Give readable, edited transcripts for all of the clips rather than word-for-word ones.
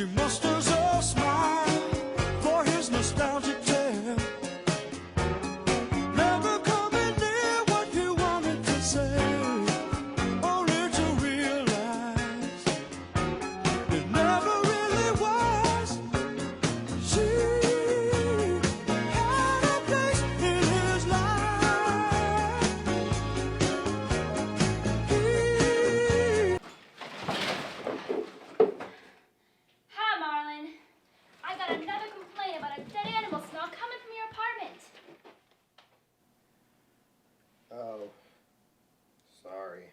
She musters a smile for his nostalgic tale. Never coming near what he wanted to say, only to realize it never really was. She had a place in his life. Hi, Marlon. I got another complaint about a dead animal smell coming from your apartment. Oh, sorry.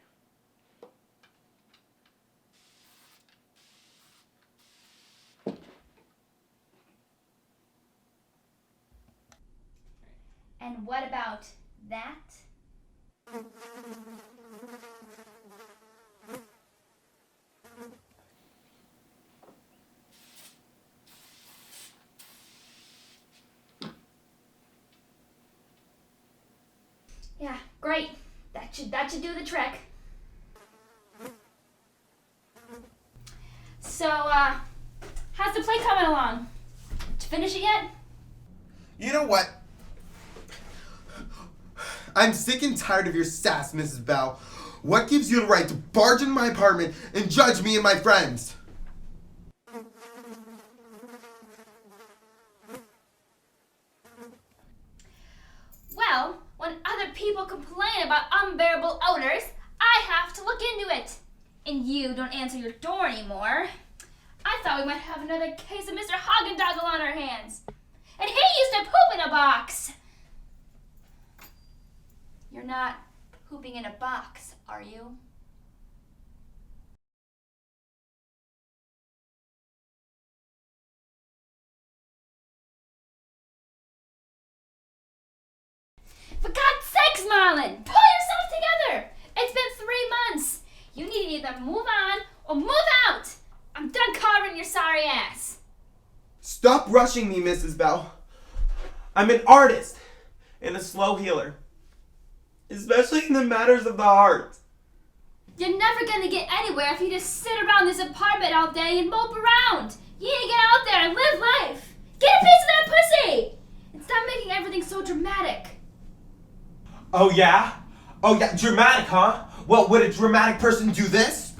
And what about that? Yeah, great. That should do the trick. So, how's the play coming along? Did you finish it yet? You know what? I'm sick and tired of your sass, Mrs. Bell. What gives you the right to barge in my apartment and judge me and my friends? Well, when other people complain about unbearable odors, I have to look into it. And you don't answer your door anymore. I thought we might have another case of Mr. Haagendoggle on our hands. And he used to poop in a box. You're not pooping in a box, are you? For God's sakes, Marlon, pull yourself together. It's been 3 months. You need to either move on or move out. I'm done covering your sorry ass. Stop rushing me, Mrs. Bell. I'm an artist and a slow healer, especially in the matters of the heart. You're never gonna get anywhere if you just sit around this apartment all day and mope around. You need to get out there and live life. Get a piece of that pussy. And stop making everything so dramatic. Oh yeah? Oh yeah, dramatic, huh? Well, would a dramatic person do this?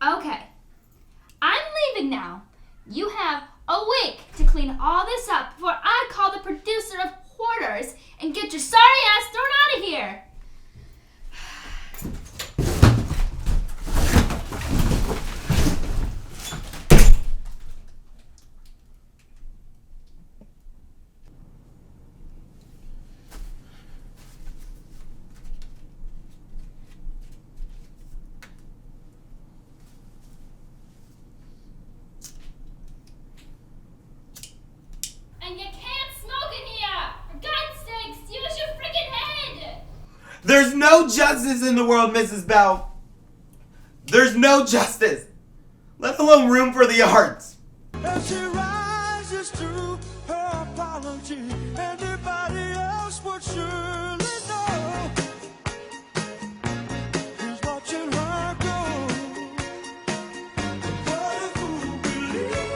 Okay, I'm leaving now. You have a week to clean all this up before I call the producer of Hoarders and get your sorry ass thrown out of here. And you can't smoke in here! For God's sakes, use your freaking head! There's no justice in the world, Mrs. Bell. There's no justice, let alone room for the arts. As she rises to her apology, anybody else would surely know who's watching her go. What if who believes?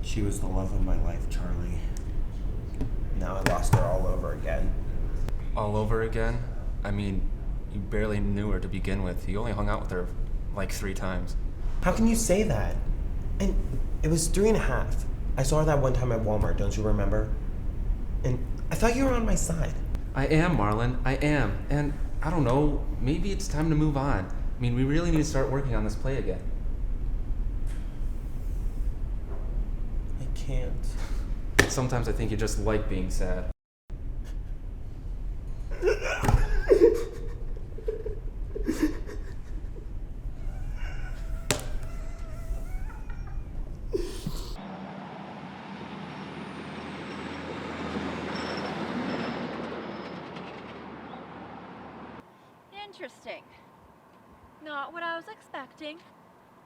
She was the love of my life, Charlie. Now I lost her all over again. All over again? I mean, you barely knew her to begin with. You only hung out with her like 3 times. How can you say that? And it was 3.5. I saw her that one time at Walmart, don't you remember? And I thought you were on my side. I am, Marlon. I am. And I don't know, maybe it's time to move on. I mean, we really need to start working on this play again. I can't. Sometimes I think you just like being sad. Interesting. Not what I was expecting.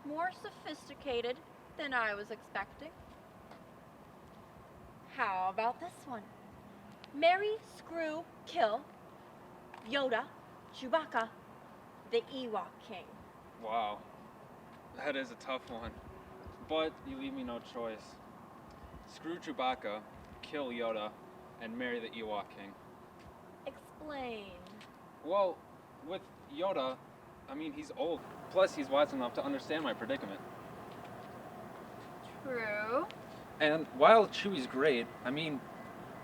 More sophisticated than I was expecting. How about this one? Marry, screw, kill, Yoda, Chewbacca, the Ewok King. Wow, that is a tough one. But you leave me no choice. Screw Chewbacca, kill Yoda, and marry the Ewok King. Explain. Well, with Yoda, I mean, he's old. Plus, he's wise enough to understand my predicament. True. And while Chewie's great, I mean,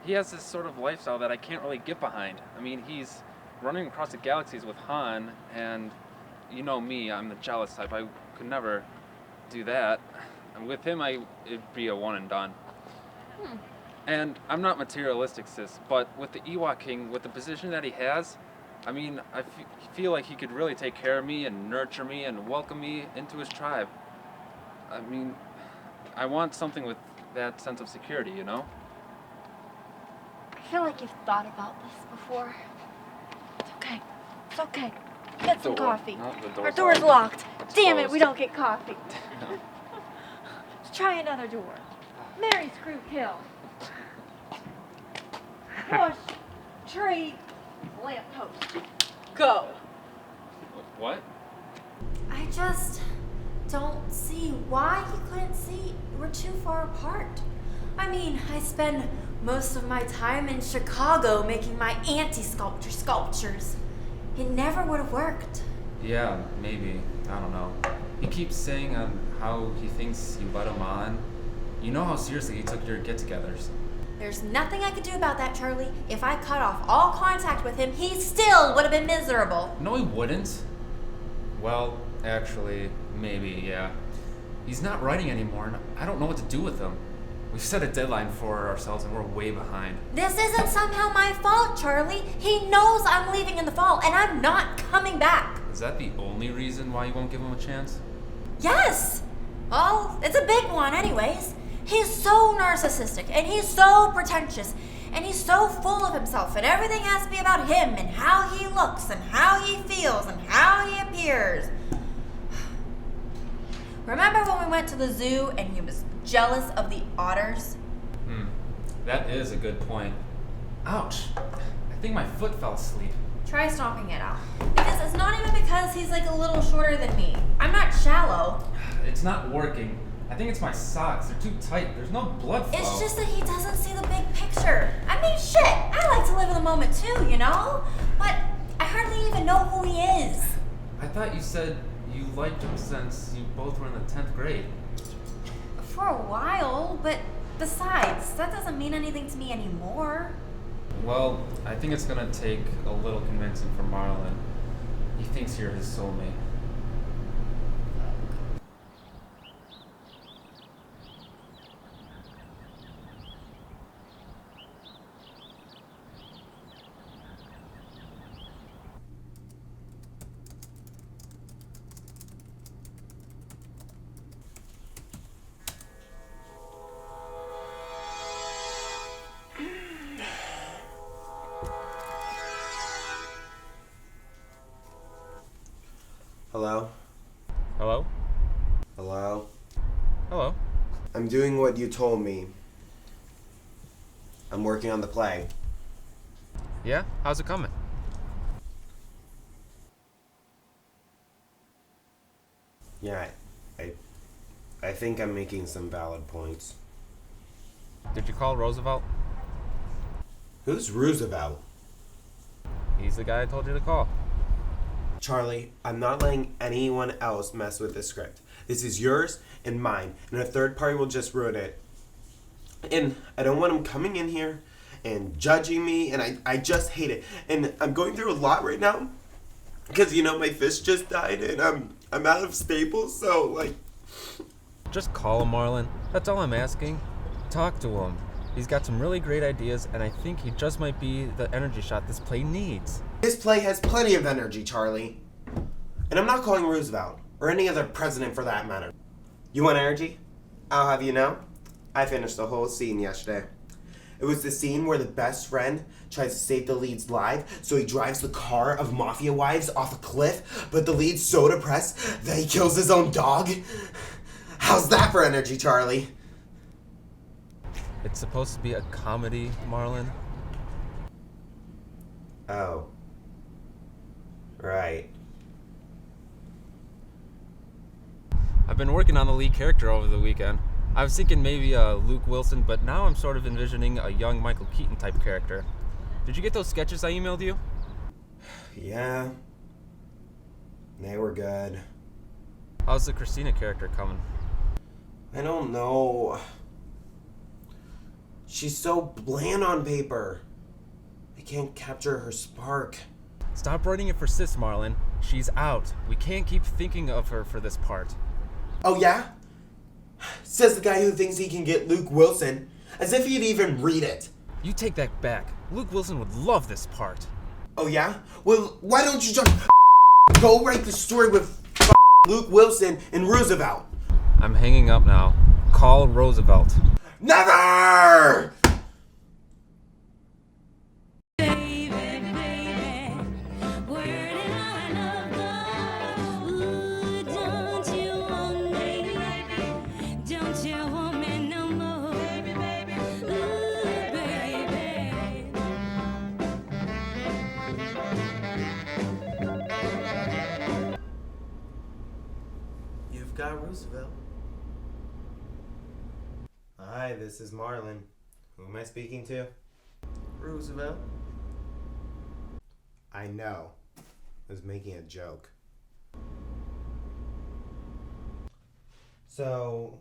he has this sort of lifestyle that I can't really get behind. I mean, he's running across the galaxies with Han, and you know me, I'm the jealous type. I could never do that. And with him, it'd be a one and done. And I'm not materialistic, sis, but with the Ewok King, with the position that he has, I mean, I feel like he could really take care of me and nurture me and welcome me into his tribe. I mean, I want something with that sense of security, you know? I feel like you've thought about this before. It's okay. It's okay. Get some coffee. No, the Our door's door's locked. Damn it, closed. we don't get coffee. Let's try another door. Marry, screw, kill. Push, tree, lamppost. Go. What? I just don't see why you couldn't see we're too far apart. I mean, I spend most of my time in Chicago making my anti-sculpture sculptures. It never would have worked. Yeah, maybe. I don't know. He keeps saying how he thinks you led him on. You know how seriously he took your get-togethers. There's nothing I could do about that, Charlie. If I cut off all contact with him, he still would have been miserable. No, he wouldn't. Well, actually, maybe, yeah. He's not writing anymore, and I don't know what to do with him. We've set a deadline for ourselves, and we're way behind. This isn't somehow my fault, Charlie. He knows I'm leaving in the fall, and I'm not coming back. Is that the only reason why you won't give him a chance? Yes! Well, it's a big one anyways. He's so narcissistic, and he's so pretentious, and he's so full of himself, and everything has to be about him, and how he looks, and how he feels, and how he appears. Remember when we went to the zoo, and he was jealous of the otters? That is a good point. Ouch. I think my foot fell asleep. Try stomping it out. Because it's not even because he's like a little shorter than me. I'm not shallow. It's not working. I think it's my socks. They're too tight. There's no blood flow. It's just that he doesn't see the big picture. I mean, shit, I like to live in the moment too, you know? But I hardly even know who he is. I thought you said you liked him since you both were in the 10th grade. For a while, but besides, that doesn't mean anything to me anymore. Well, I think it's gonna take a little convincing for Marlon. He thinks you're his soulmate. Hello? Hello? Hello? Hello? I'm doing what you told me. I'm working on the play. Yeah? How's it coming? Yeah, I think I'm making some valid points. Did you call Roosevelt? Who's Roosevelt? He's the guy I told you to call. Charlie, I'm not letting anyone else mess with this script. This is yours and mine, and a third party will just ruin it. And I don't want him coming in here and judging me, and I just hate it. And I'm going through a lot right now, because, you know, my fish just died, and I'm out of staples, so, like... Just call him, Marlon. That's all I'm asking. Talk to him. He's got some really great ideas, and I think he just might be the energy shot this play needs. This play has plenty of energy, Charlie. And I'm not calling Roosevelt, or any other president for that matter. You want energy? I'll have you know, I finished the whole scene yesterday. It was the scene where the best friend tries to save the lead's life, so he drives the car of mafia wives off a cliff, but the lead's so depressed that he kills his own dog. How's that for energy, Charlie? It's supposed to be a comedy, Marlon. Oh. Right. I've been working on the lead character over the weekend. I was thinking maybe Luke Wilson, but now I'm sort of envisioning a young Michael Keaton type character. Did you get those sketches I emailed you? Yeah. They were good. How's the Christina character coming? I don't know. She's so bland on paper. I can't capture her spark. Stop writing it for sis, Marlon. She's out. We can't keep thinking of her for this part. Oh, yeah? Says the guy who thinks he can get Luke Wilson, as if he'd even read it. You take that back. Luke Wilson would love this part. Oh, yeah? Well, why don't you just go write the story with Luke Wilson and Roosevelt? I'm hanging up now. Call Roosevelt. Never! You've got Roosevelt. Hi, this is Marlon. Who am I speaking to? Roosevelt. I know. I was making a joke. So,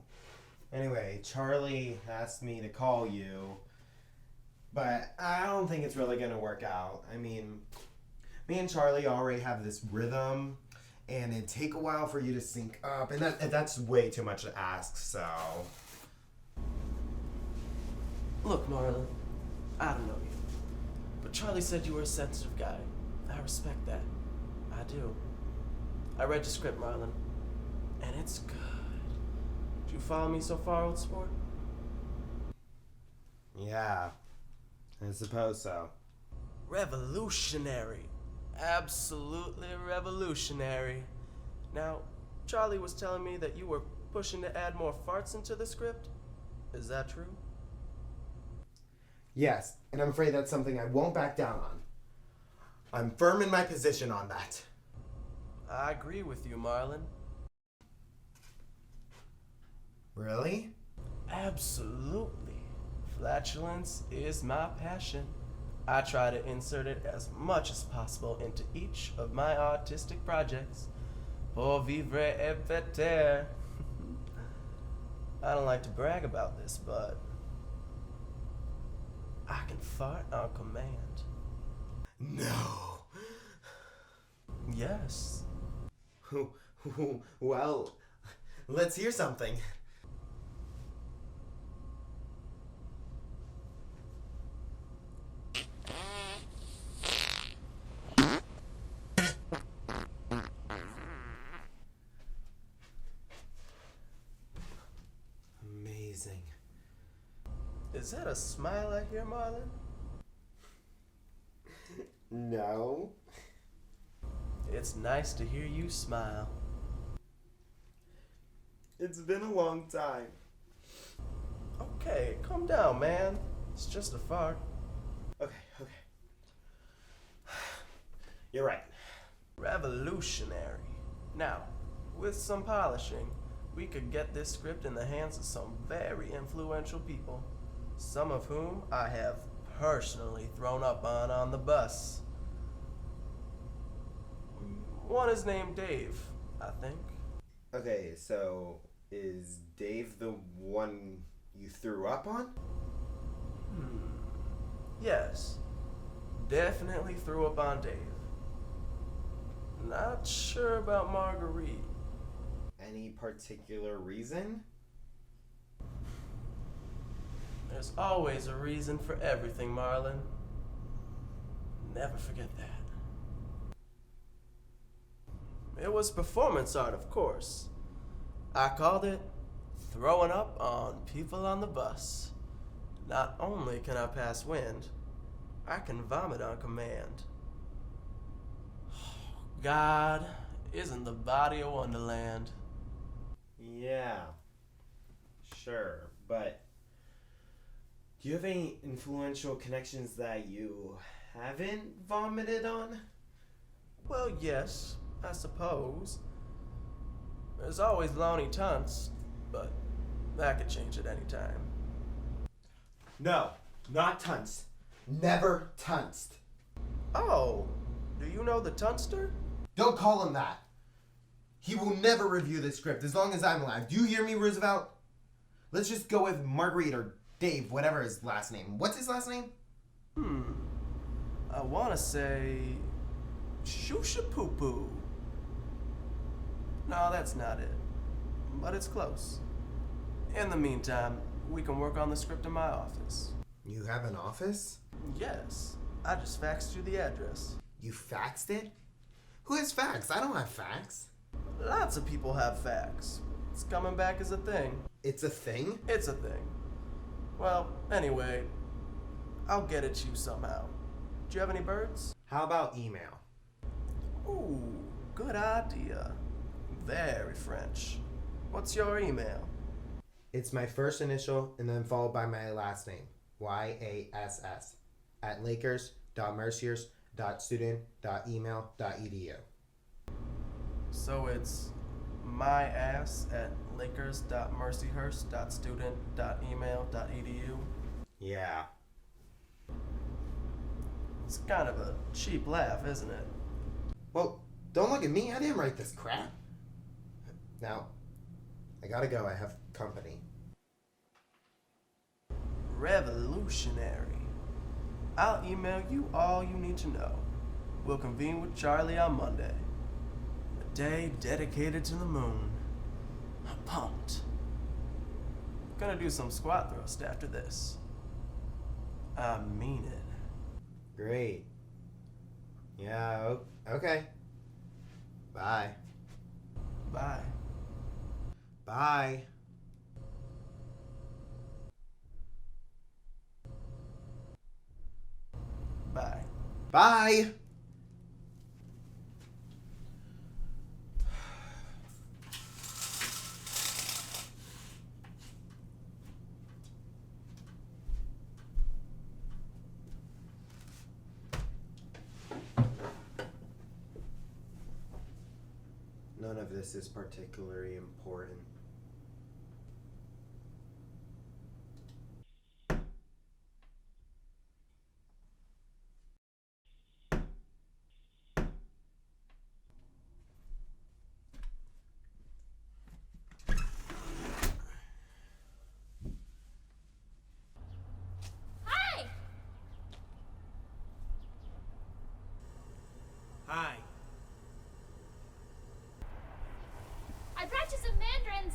anyway, Charlie asked me to call you, but I don't think it's really gonna work out. I mean, me and Charlie already have this rhythm, and it'd take a while for you to sync up, and that's way too much to ask, so... Look, Marlon, I don't know you, but Charlie said you were a sensitive guy. I respect that. I do. I read your script, Marlon, and it's good. Did you follow me so far, old sport? Yeah, I suppose so. Revolutionary. Absolutely revolutionary. Now, Charlie was telling me that you were pushing to add more farts into the script. Is that true? Yes, and I'm afraid that's something I won't back down on. I'm firm in my position on that. I agree with you, Marlon. Really? Absolutely. Flatulence is my passion. I try to insert it as much as possible into each of my artistic projects. Pour vivre et veter. I don't like to brag about this, but I can fart on command. No. Yes. Well, let's hear something. Amazing. Is that a smile I hear, Marlon? No. It's nice to hear you smile. It's been a long time. Okay, calm down, man. It's just a fart. Okay. You're right. Revolutionary. Now, with some polishing, we could get this script in the hands of some very influential people, some of whom I have personally thrown up on the bus. One is named Dave, I think. Okay, so is Dave the one you threw up on? Yes, definitely threw up on Dave. Not sure about Marguerite. Any particular reason? There's always a reason for everything, Marlon. Never forget that. It was performance art, of course. I called it throwing up on people on the bus. Not only can I pass wind, I can vomit on command. God, isn't the body a wonderland? Yeah, sure, but do you have any influential connections that you haven't vomited on? Well, yes, I suppose. There's always Lonnie Tunst, but that could change at any time. No, not Tunst. Never Tunst. Oh, do you know the Tunster? Don't call him that. He will never review this script as long as I'm alive. Do you hear me, Roosevelt? Let's just go with Marguerite or Dave, whatever his last name. What's his last name? I want to say Shusha Poo Poo. No, that's not it. But it's close. In the meantime, we can work on the script in my office. You have an office? Yes, I just faxed you the address. You faxed it? Who has fax? I don't have fax. Lots of people have fax. It's coming back as a thing. It's a thing? It's a thing. Well, anyway, I'll get it to you somehow. Do you have any birds? How about email? Ooh, good idea. Very French. What's your email? It's my first initial and then followed by my last name. YASS at lakers.mercyhurst.student.email.edu. So it's myass@lakers.mercyhurst.student.email.edu. Yeah. It's kind of a cheap laugh, isn't it? Well, don't look at me. I didn't write this crap. Now, I gotta go. I have company. Revolutionary. I'll email you all you need to know. We'll convene with Charlie on Monday. A day dedicated to the moon. I'm pumped. Gonna do some squat thrust after this. I mean it. Great. Yeah, okay. Bye. Bye. Bye. Bye. Bye. None of this is particularly important. Hi! Hi. I brought you some mandarins.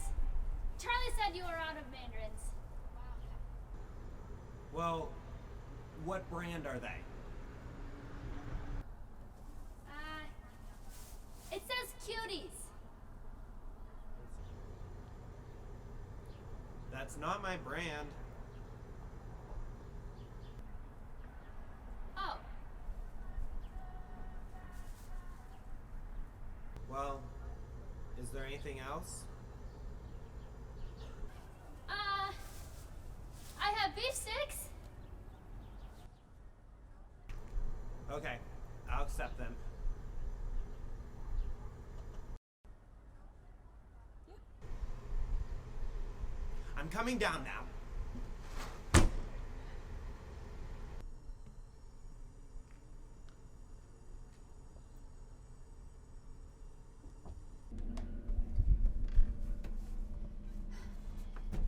Charlie said you were out of mandarins. Well, what brand are they? It says cuties. That's not my brand. Oh, Well, is there anything else? I have beef sticks. Okay, I'll accept them. I'm coming down now.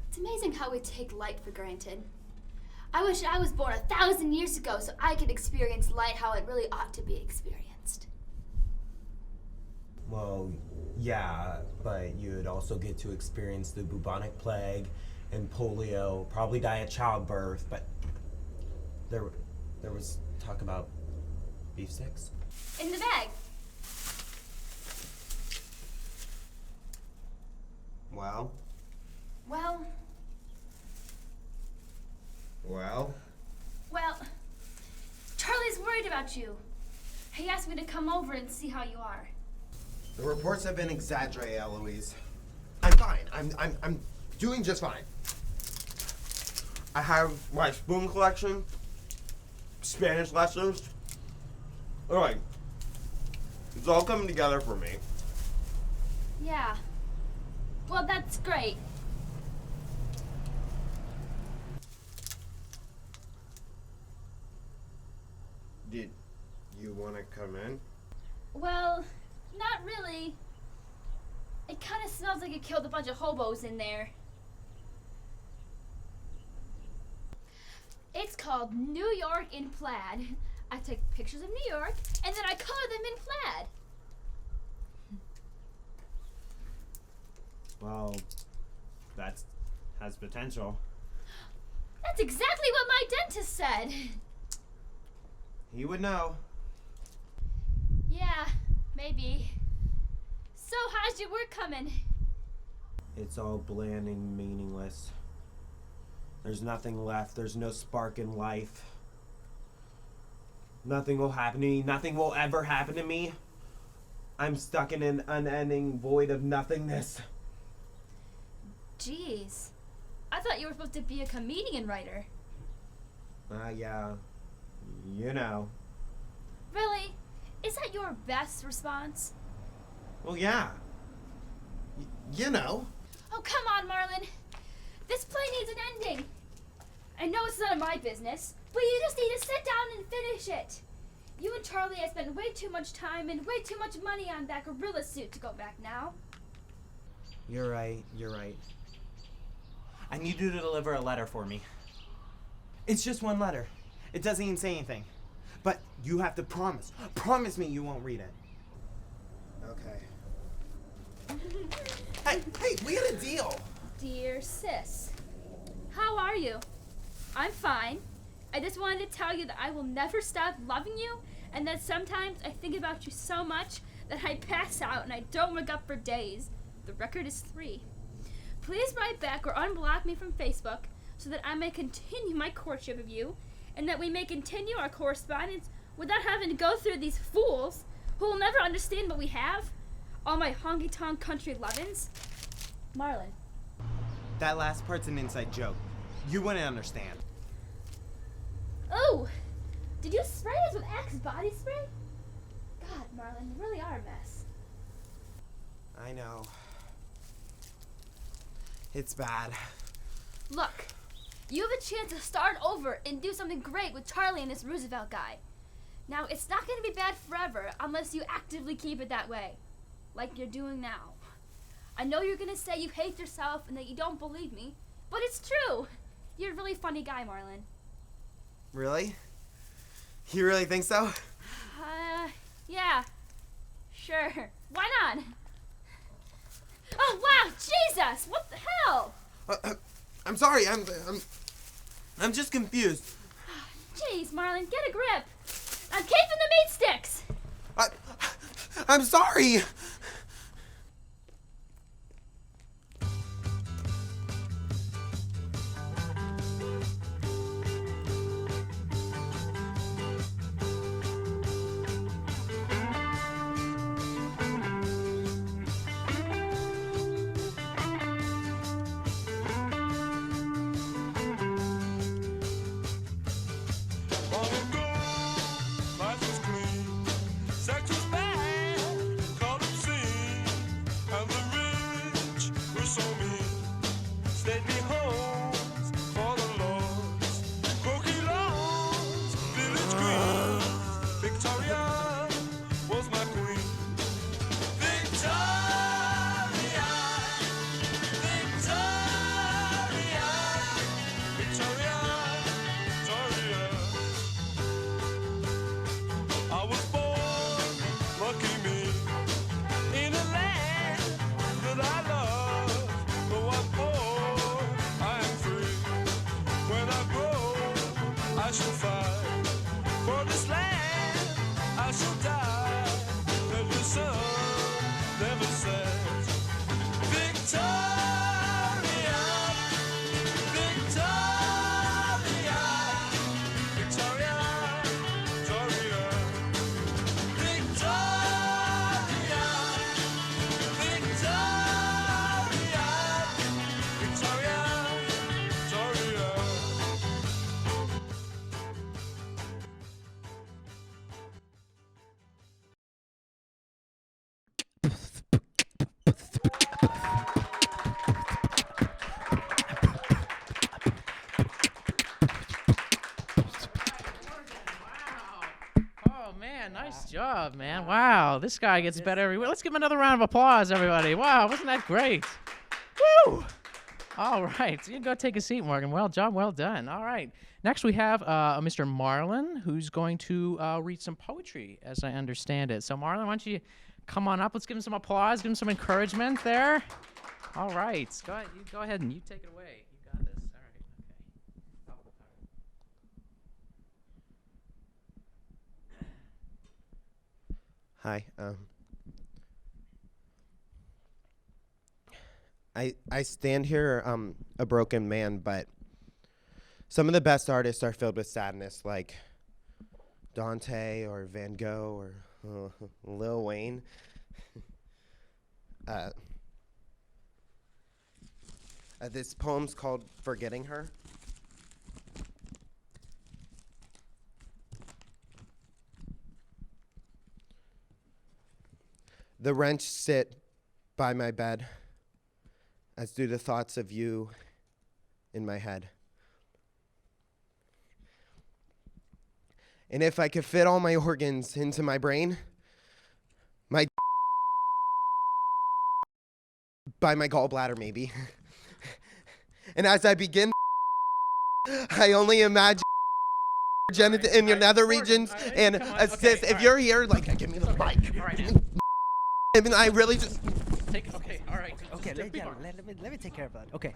It's amazing how we take light for granted. I wish I was born 1,000 years ago so I could experience light how it really ought to be experienced. Well, yeah, but you'd also get to experience the bubonic plague and polio, probably die at childbirth, but there was talk about beef sticks. In the bag. Well, Well, Well? Well, Charlie's worried about you. He asked me to come over and see how you are. The reports have been exaggerated, Eloise. I'm fine. I'm doing just fine. I have my spoon collection, Spanish lessons. Alright. It's all coming together for me. Yeah. Well, that's great. Did you want to come in? Well, not really. It kind of smells like you killed a bunch of hobos in there. It's called New York in Plaid. I take pictures of New York, and then I color them in plaid. Well, that has potential. That's exactly what my dentist said. He would know. Yeah, maybe. So, how's your work coming? It's all bland and meaningless. There's nothing left. There's no spark in life. Nothing will happen to me. Nothing will ever happen to me. I'm stuck in an unending void of nothingness. Jeez. I thought you were supposed to be a comedian writer. Yeah. You know. Really? Is that your best response? Well, yeah. You know. Oh, come on, Marlon. This play needs an ending. I know it's none of my business, but you just need to sit down and finish it. You and Charlie have spent way too much time and way too much money on that gorilla suit to go back now. You're right. I need you to deliver a letter for me. It's just one letter. It doesn't even say anything. But you have to promise. Promise me you won't read it. Okay. Hey, we had a deal. Dear sis, how are you? I'm fine. I just wanted to tell you that I will never stop loving you, and that sometimes I think about you so much that I pass out and I don't wake up for days. The record is 3. Please write back or unblock me from Facebook so that I may continue my courtship of you, and that we may continue our correspondence without having to go through these fools who will never understand what we have. All my honky-tonk country lovins. Marlon. That last part's an inside joke. You wouldn't understand. Oh! Did you spray us with Axe body spray? God, Marlon, you really are a mess. I know. It's bad. Look, you have a chance to start over and do something great with Charlie and this Roosevelt guy. Now, it's not going to be bad forever unless you actively keep it that way, like you're doing now. I know you're going to say you hate yourself and that you don't believe me, but it's true. You're a really funny guy, Marlon. Really? You really think so? Yeah. Sure. Why not? Oh, wow, Jesus! What the hell? I'm sorry, I'm just confused. Jeez, Marlon, get a grip. I'm keeping the meat sticks. I'm sorry. Life was clean, sex was bad, colored man, nice job, man. Wow, this guy gets better every week. Let's give him another round of applause, everybody. Wow, wasn't that great? Woo! All right, so you can go take a seat, Morgan. Well job, well done. All right. Next, we have Mr. Marlon, who's going to read some poetry, as I understand it. So, Marlon, why don't you come on up? Let's give him some applause, give him some encouragement there. All right. Go ahead, go ahead and you take it away. You got this. All right. Hi. I stand here a broken man, but some of the best artists are filled with sadness, like Dante or Van Gogh or Lil Wayne. This poem's called Forgetting Her. The wrench sit by my bed, as do the thoughts of you in my head. And if I could fit all my organs into my brain, my by my gallbladder maybe. And as I begin, I only imagine in your nether regions and assist. If you're here, like, give me the mic. I mean, I really just. Okay, all right. Okay, let me take care of that. Okay.